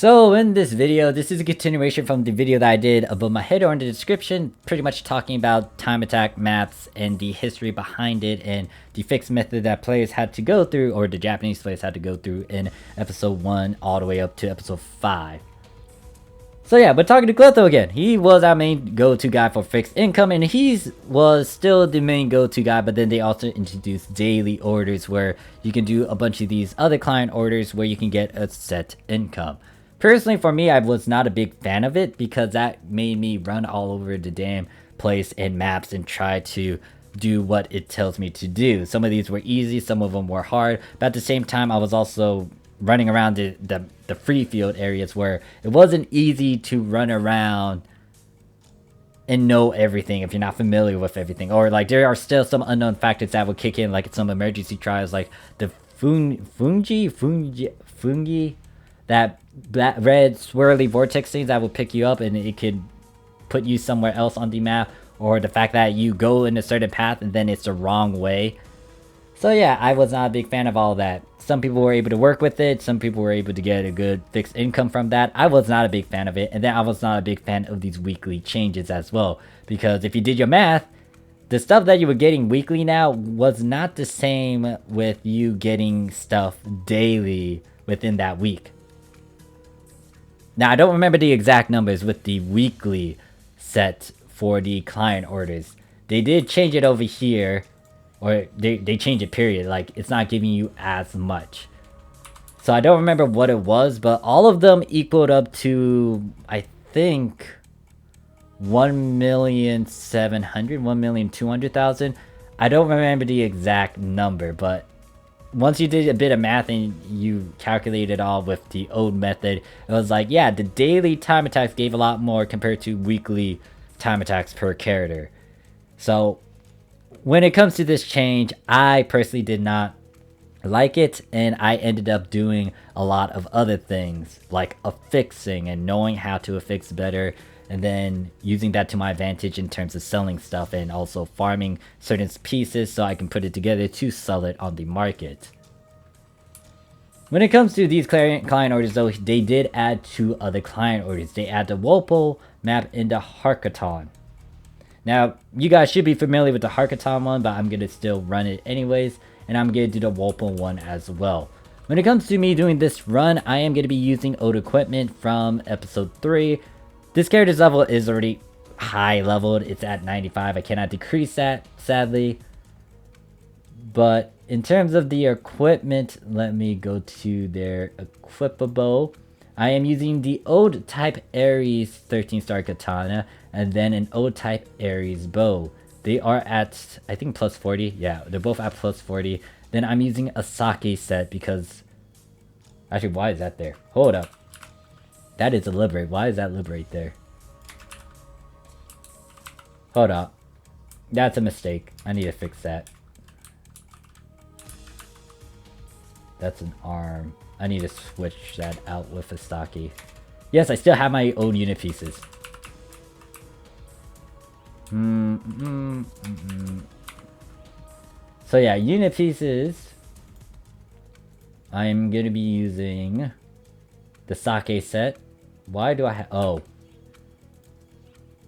So in this video, this is a continuation from the video that I did above my head or in the description, pretty much talking about time attack maps and the history behind it and the fixed method that players had to go through, or the Japanese players had to go through in episode 1 all the way up to episode 5. So yeah, but talking to Kletho again, he was our main go-to guy for fixed income, and was still the main go-to guy, but then they also introduced daily orders where you can do a bunch of these other client orders where you can get a set income. Personally, for me, I was not a big fan of it because that made me run all over the damn place and maps and try to do what it tells me to do. Some of these were easy, some of them were hard, but at the same time, I was also running around the free field areas where it wasn't easy to run around and know everything if you're not familiar with everything. Or like there are still some unknown factors that will kick in, like some emergency trials, like the fungi, that black red swirly vortex things that will pick you up and it could put you somewhere else on the map, or the fact that you go in a certain path and then it's the wrong way. So yeah, I was not a big fan of all that. Some people were able to work with it, some people were able to get a good fixed income from that. I was not a big fan of it, and then I was not a big fan of these weekly changes as well, because if you did your math, the stuff that you were getting weekly now was not the same with you getting stuff daily within that week. Now, I don't remember the exact numbers with the weekly set for the client orders. They did change it over here, or they changed it, period. Like, it's not giving you as much. So I don't remember what it was, but all of them equaled up to, I think, 1,700,000, 1,200,000. I don't remember the exact number, but once you did a bit of math and you calculated it all with the old method, it was like, yeah, the daily time attacks gave a lot more compared to weekly time attacks per character. So when it comes to this change, I personally did not like it, and I ended up doing a lot of other things like affixing and knowing how to affix better, and then using that to my advantage in terms of selling stuff and also farming certain pieces so I can put it together to sell it on the market. When it comes to these client orders though, they did add 2 other client orders. They add the Wopal Map and the Harkotan. Now, you guys should be familiar with the Harkotan one, but I'm going to still run it anyways, and I'm going to do the Wopal one as well. When it comes to me doing this run, I am going to be using old equipment from episode 3. This character's level is already high leveled. It's at 95. I cannot decrease that, sadly. But in terms of the equipment, let me go to their equipable. I am using the old type Ares 13-star katana and then an old type Ares bow. They are at, I think, plus 40. Yeah, they're both at plus 40. Then I'm using a sake set because... Actually, why is that there? Hold up. That is a liberate. Why is that liberate there? Hold up. That's a mistake. I need to fix that. That's an arm. I need to switch that out with a sake. Yes, I still have my own unit pieces. So yeah, unit pieces. I'm gonna be using the sake set. Why do I have... Oh.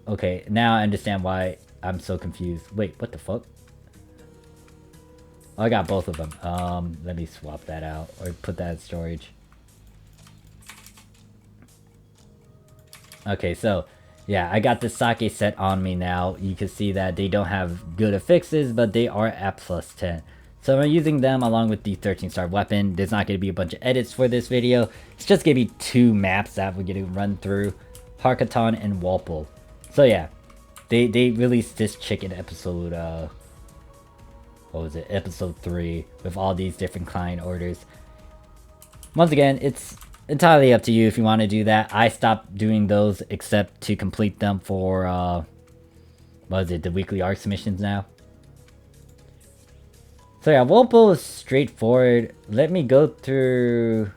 Okay, now I understand why I'm so confused. Wait, what the fuck? Oh, I got both of them. Let me swap that out or put that in storage. Okay, so yeah, I got the sake set on me now. You can see that they don't have good affixes, but they are at plus 10. So I'm using them along with the 13-star weapon. There's not going to be a bunch of edits for this video. It's just going to be 2 maps that we're going to run through. Harkotan and Wopal. So yeah, they released this chicken episode, what was it, episode 3, with all these different client orders. Once again, it's entirely up to you if you want to do that. I stopped doing those except to complete them for, what is it, the Weekly Arks missions now. So yeah, Wopal is straightforward. Let me go through...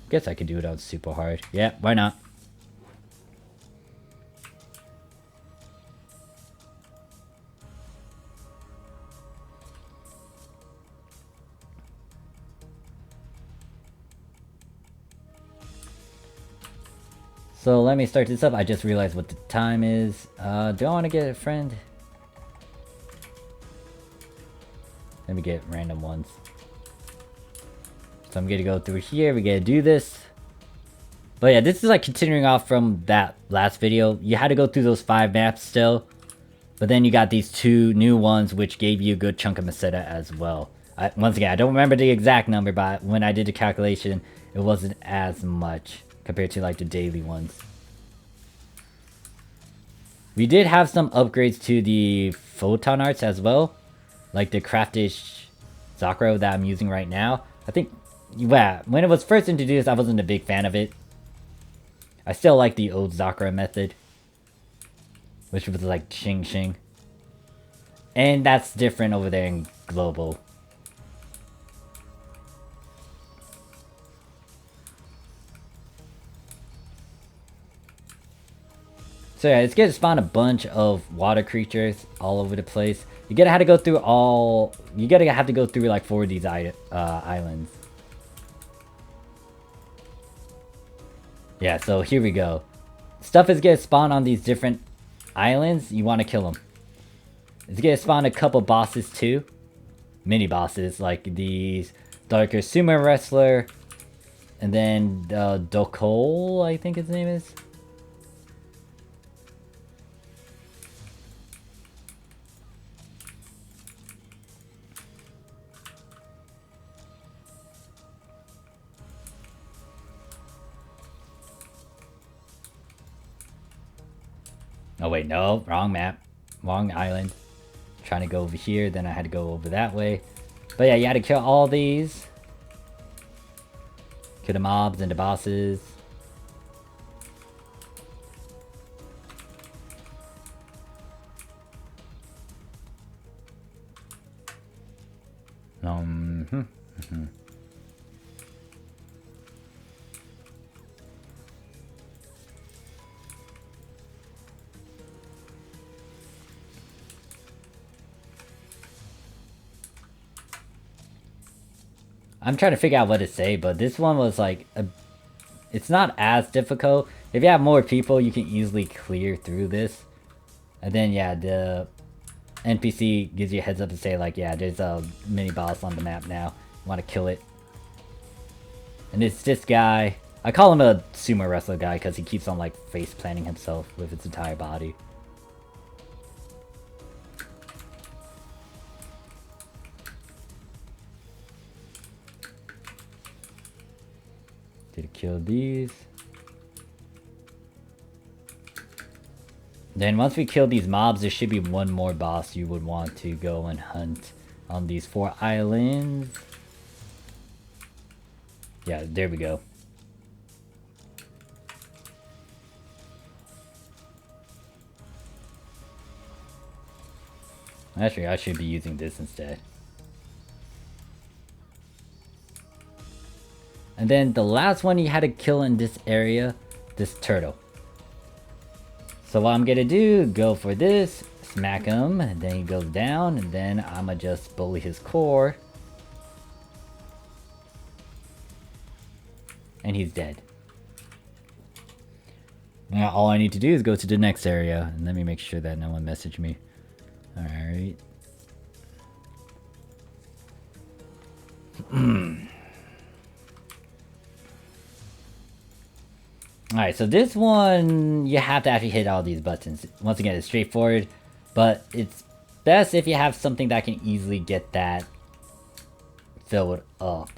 Guess I could do it on super hard. Yeah, why not? So let me start this up. I just realized what the time is. Do I want to get a friend? Let me get random ones. So I'm gonna go through here. We gotta do this. But yeah, this is like continuing off from that last video. You had to go through those 5 maps still. But then you got these 2 new ones, which gave you a good chunk of Meseta as well. Once again, I don't remember the exact number, but when I did the calculation, it wasn't as much compared to like the daily ones. We did have some upgrades to the photon arts as well. Like the craftish Zakro that I'm using right now. I think, yeah, when it was first introduced, I wasn't a big fan of it. I still like the old Zakra method, which was like Xing Xing. And that's different over there in Global. So yeah, it's gonna spawn a bunch of water creatures all over the place. You gotta have to go through all... You gotta have to go through like 4 of these islands. Yeah, so here we go. Stuff is gonna spawn on these different islands. You want to kill them. It's gonna spawn a couple bosses too. Mini bosses like these Darker Sumo Wrestler. And then Dokol, I think his name is. Oh wait, no, wrong map. Wrong island. Trying to go over here, then I had to go over that way. But yeah, you had to kill all these. Kill the mobs and the bosses. I'm trying to figure out what to say, but this one was like it's not as difficult. If you have more people, you can easily clear through this. And then yeah, the NPC gives you a heads up to say like, yeah, there's a mini boss on the map now. You want to kill it. And it's this guy. I call him a sumo wrestler guy because he keeps on like face planting himself with his entire body. Did kill these. Then once we kill these mobs, there should be one more boss you would want to go and hunt on these 4 islands. Yeah, there we go. Actually, I should be using this instead. And then the last one you had to kill in this area, this turtle. So what I'm gonna do, go for this, smack him, and then he goes down, and then I'ma just bully his core. And he's dead. Now all I need to do is go to the next area, and let me make sure that no one messaged me. Alright. Alright, so this one, you have to actually hit all these buttons. Once again, it's straightforward, but it's best if you have something that can easily get that filled up.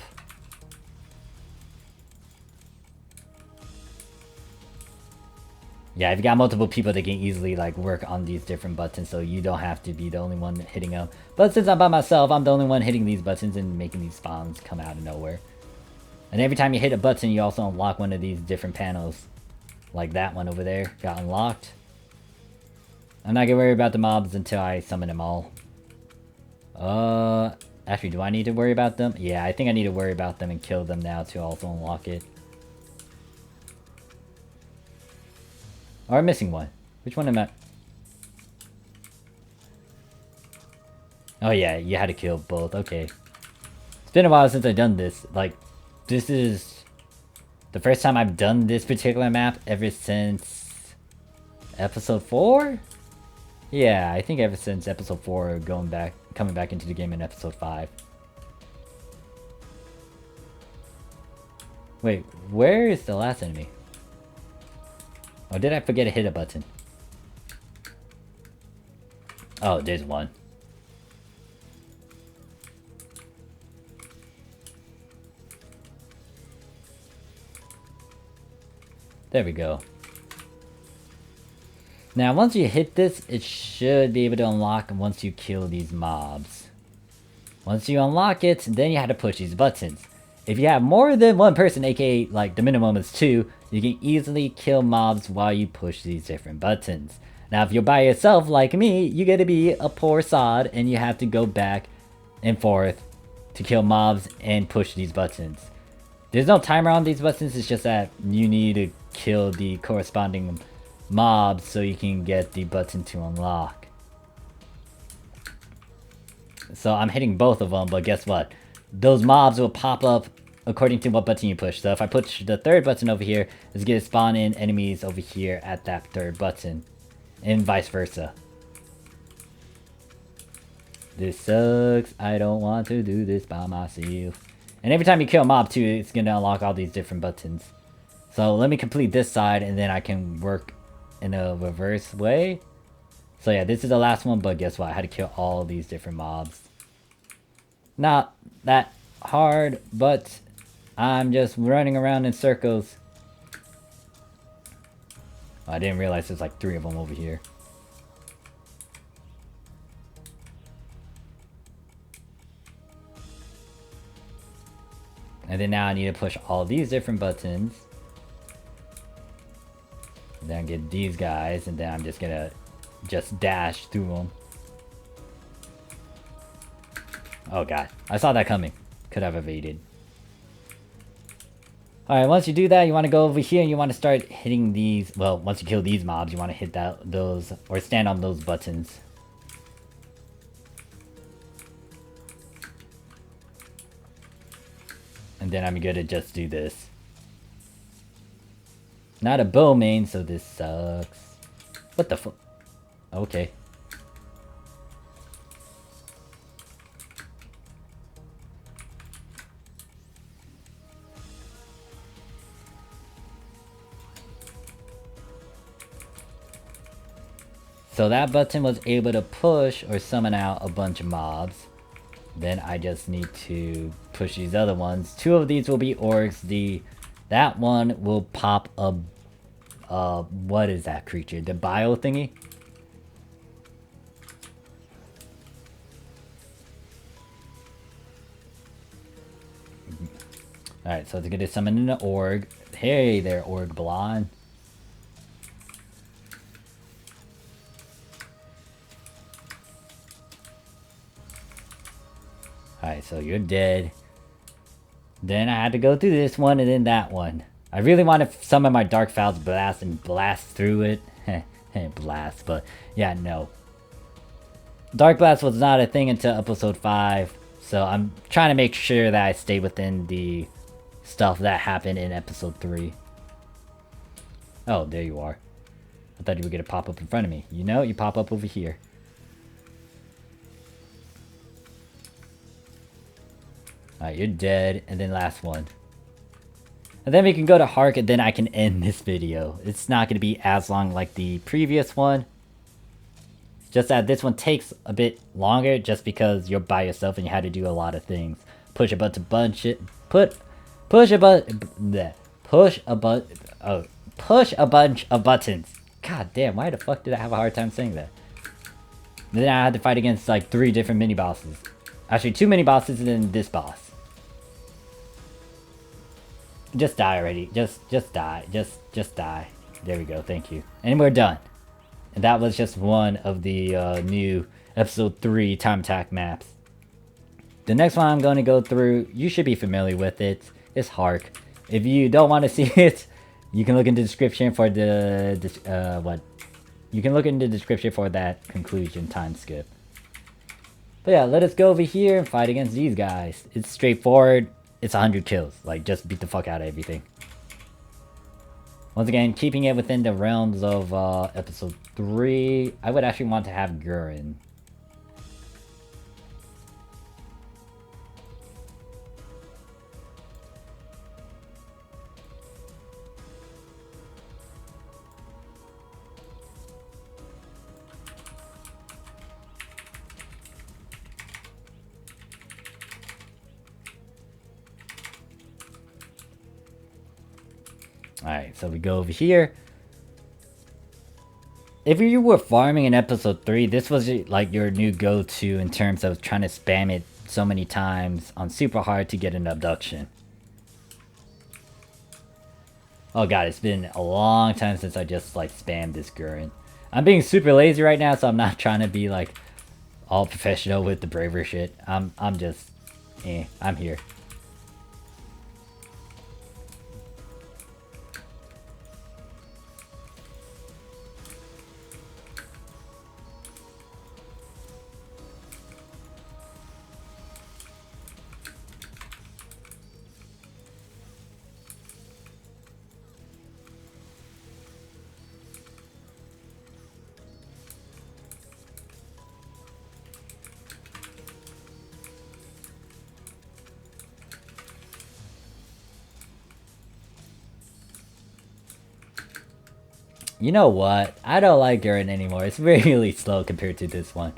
Yeah, if you got multiple people, they can easily like work on these different buttons, so you don't have to be the only one hitting them. But since I'm by myself, I'm the only one hitting these buttons and making these spawns come out of nowhere. And every time you hit a button, you also unlock one of these different panels. Like that one over there got unlocked. I'm not gonna worry about the mobs until I summon them all. Actually, do I need to worry about them? Yeah, I think I need to worry about them and kill them now to also unlock it. Oh, I'm missing one. Which one am I? Oh yeah, you had to kill both. Okay. It's been a while since I've done this. Like, this is the first time I've done this particular map ever since episode 4? Yeah, I think ever since episode 4, coming back into the game in episode 5. Wait, where is the last enemy? Oh, did I forget to hit a button? Oh, there's one. There we go. Now, once you hit this, it should be able to unlock once you kill these mobs. Once you unlock it, then you have to push these buttons. If you have more than one person, aka like the minimum is 2, you can easily kill mobs while you push these different buttons. Now, if you're by yourself like me, you gotta be a poor sod and you have to go back and forth to kill mobs and push these buttons. There's no timer on these buttons, it's just that you need to kill the corresponding mobs so you can get the button to unlock. So I'm hitting both of them, but guess what? Those mobs will pop up according to what button you push. So if I push the third button over here, it's gonna spawn in enemies over here at that third button. And vice versa. This sucks. I don't want to do this by myself. And every time you kill a mob too, it's gonna unlock all these different buttons. So let me complete this side and then I can work in a reverse way. So yeah, this is the last one, but guess what? I had to kill all these different mobs. Not that hard, but I'm just running around in circles. I didn't realize there's like 3 of them over here. And then now I need to push all these different buttons. Then get these guys, and then I'm just gonna dash through them. Oh god, I saw that coming. Could have evaded. Alright, once you do that, you want to go over here and you want to start hitting these. Well, once you kill these mobs, you want to hit those, or stand on those buttons. And then I'm gonna just do this. Not a bow main, so this sucks. What the fuck? Okay. So that button was able to push or summon out a bunch of mobs. Then I just need to push these other ones. 2 of these will be orcs. That one will pop a what is that creature? The bio thingy? Alright, so it's gonna summon an org. Hey there, org blonde. Alright, so you're dead. Then I had to go through this one and then that one. I really want to summon my Dark Fowl's Blast and blast through it. Blast, but yeah, no. Dark Blast was not a thing until episode 5, so I'm trying to make sure that I stay within the stuff that happened in episode 3. Oh, there you are. I thought you were going to pop up in front of me. You know, you pop up over here. Alright, you're dead. And then last one. And then we can go to Hark and then I can end this video. It's not going to be as long like the previous one. It's just that this one takes a bit longer just because you're by yourself and you had to do a lot of things. Push a button, push a bunch of buttons. God damn, why the fuck did I have a hard time saying that? Then I had to fight against like 3 different mini bosses. Actually 2 mini bosses and then this boss. Just die already. Just die. Just die. There we go. Thank you. And we're done. And that was just one of the new episode 3 time attack maps. The next one I'm going to go through, you should be familiar with it. It's Hark. If you don't want to see it, you can look in the description for you can look in the description for that conclusion time skip. But yeah, let us go over here and fight against these guys. It's straightforward. It's 100 kills. Like, just beat the fuck out of everything. Once again, keeping it within the realms of episode 3, I would actually want to have Gurren. Alright, so we go over here. If you were farming in episode 3, this was like your new go-to in terms of trying to spam it so many times on super hard to get an abduction. Oh god, it's been a long time since I just like spammed this Gurren. I'm being super lazy right now, so I'm not trying to be like all professional with the braver shit. I'm just, I'm here. You know what? I don't like Gurren anymore. It's really slow compared to this one.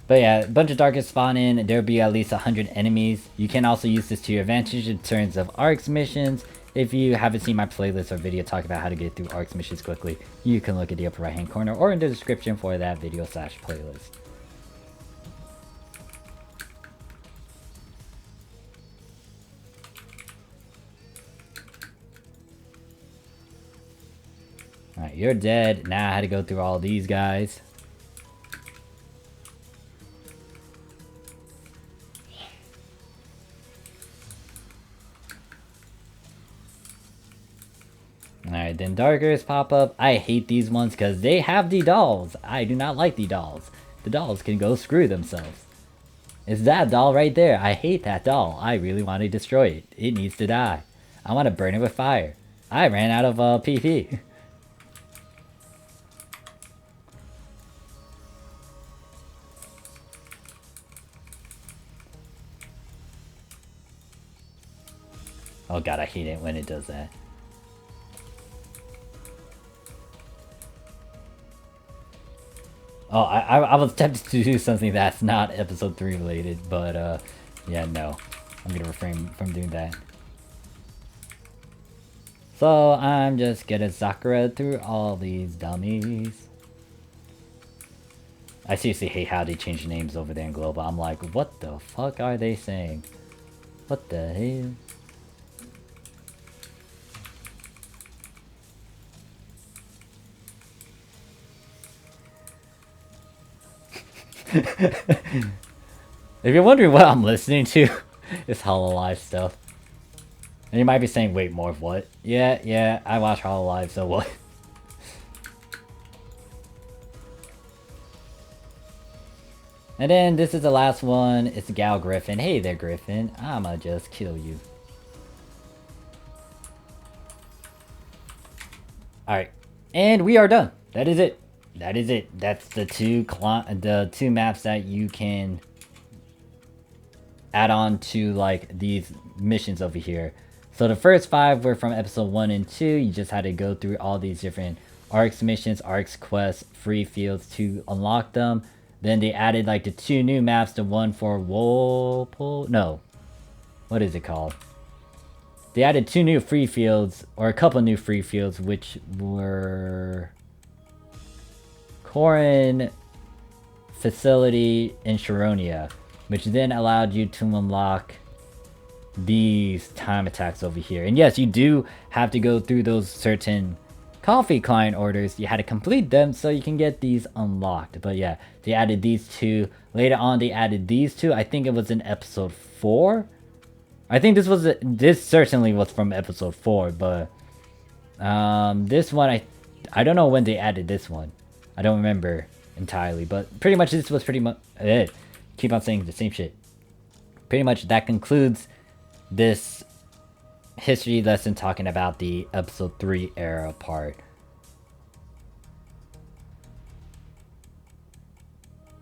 But yeah, a bunch of darkest spawn in. There'll be at least 100 enemies. You can also use this to your advantage in terms of Arks missions. If you haven't seen my playlist or video talking about how to get through Arks missions quickly, you can look at the upper right hand corner or in the description for that video / playlist. Alright, you're dead. Now I had to go through all these guys. Alright, then Darkers pop up. I hate these ones because they have the dolls. I do not like the dolls. The dolls can go screw themselves. It's that doll right there. I hate that doll. I really want to destroy it. It needs to die. I want to burn it with fire. I ran out of PP. Oh god, I hate it when it does that. Oh, I was tempted to do something that's not episode 3 related, but yeah, no. I'm gonna refrain from doing that. So I'm just gonna Sakura through all these dummies. I seriously hate how they change names over there in Global. I'm like, what the fuck are they saying? What the hell? If you're wondering what I'm listening to, it's Hololive stuff. And you might be saying, wait, more of what? Yeah, I watch Hololive, so what? And then this is the last one. It's Gal Griffin. Hey there, Griffin. I'ma just kill you. Alright. And we are done. That is it. That is it. That's the two maps that you can add on to like these missions over here. So the first 5 were from episode 1 and 2. You just had to go through all these different Arks missions, Arks quests, free fields to unlock them. Then they added like the 2 new maps, the one for Wopal, no, what is it called? They added 2 new free fields, or a couple new free fields, which were Corin Facility in Sharonia, which then allowed you to unlock these time attacks over here. And yes, you do have to go through those certain coffee client orders. You had to complete them so you can get these unlocked. But yeah, they added these 2. Later on, they added these 2. I think it was in episode 4. I think this certainly was from episode 4, but this one, I don't know when they added this one. I don't remember entirely, but pretty much this was pretty much keep on saying the same shit. Pretty much that concludes this history lesson talking about the episode 3 era part.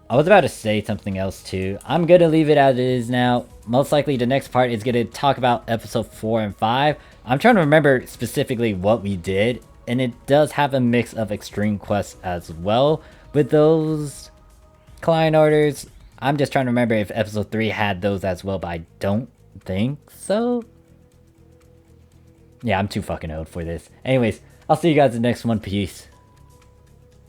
I was about to say something else too. I'm gonna leave it as it is now. Most likely the next part is gonna talk about episode 4 and 5. I'm trying to remember specifically what we did, and it does have a mix of extreme quests as well with those client orders. I'm just trying to remember if episode 3 had those as well, but I don't think so. Yeah, I'm too fucking old for this. Anyways, I'll see you guys in the next one. Peace.